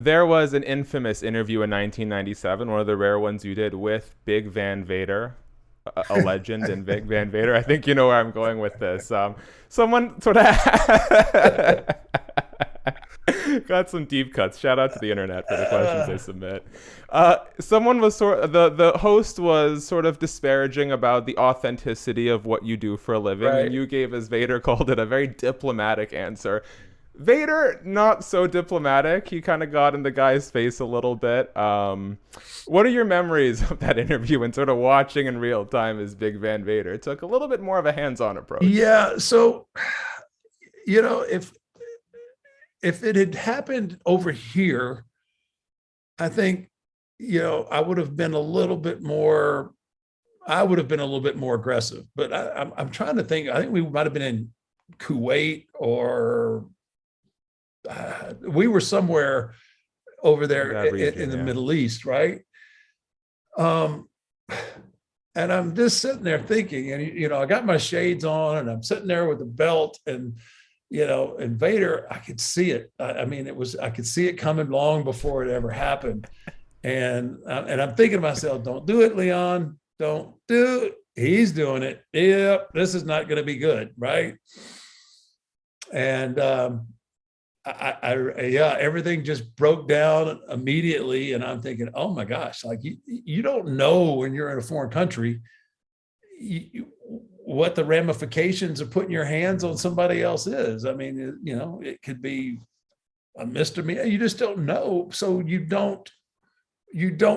there was an infamous interview in 1997, one of the rare ones you did with Big Van Vader, a legend in Big Van Vader. I think you know where I'm going with this. Someone sort of got some deep cuts. Shout out to the internet for the questions they submit. Someone was the host was sort of disparaging about the authenticity of what you do for a living, and Right. you gave, as Vader called it, a very diplomatic answer. Vader, not so diplomatic. He kind of got in the guy's face a little bit. What are your memories of that interview and sort of watching in real time as Big Van Vader took a little bit more of a hands-on approach? Yeah. So, you know, if it had happened over here, I think, I would have been a little bit more. I would have been a little bit more aggressive. But I'm trying to think. I think we might have been in Kuwait, or we were somewhere over In there that in region, the yeah. Middle East, right? Um, and I'm just sitting there thinking, and I got my shades on, and I'm sitting there with the belt, and and Vader, I could see it. I mean, I could see it coming long before it ever happened, and I'm thinking to myself, don't do it, Leon, don't do it. He's doing it. Yep, this is not going to be good, right? And yeah, everything just broke down immediately, and I'm thinking, oh my gosh, like you don't know when you're in a foreign country what the ramifications of putting your hands on somebody else is. I mean, it could be a misdemeanor. You just don't know, so you don't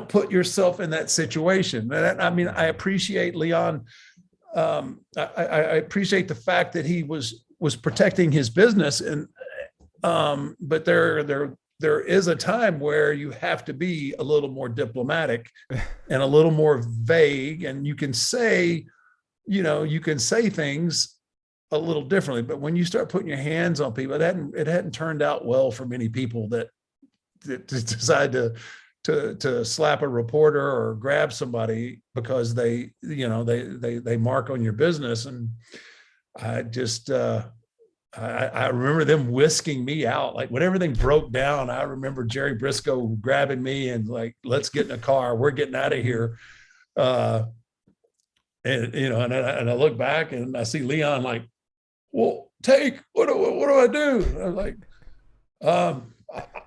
put yourself in that situation. And I mean, I appreciate Leon. I appreciate the fact that he was protecting his business, and but there is a time where you have to be a little more diplomatic and a little more vague, and you can say things a little differently. But when you start putting your hands on people, it hadn't turned out well for many people that decide to slap a reporter or grab somebody because they mark on your business. And I just I remember them whisking me out. Like when everything broke down, I remember Jerry Briscoe grabbing me and like, let's get in a car. We're getting out of here. Uh, and I look back and I see Leon like, well, what do I do? And I'm like,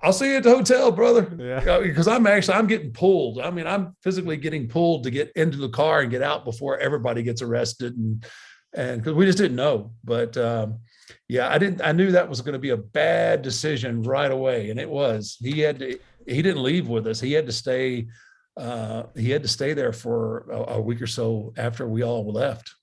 I'll see you at the hotel, brother. Yeah. Because I'm getting pulled. I mean, I'm physically getting pulled to get into the car and get out before everybody gets arrested, and because we just didn't know. But yeah, I knew that was going to be a bad decision right away, and it was. He didn't leave with us. He had to stay. He had to stay there for a week or so after we all left.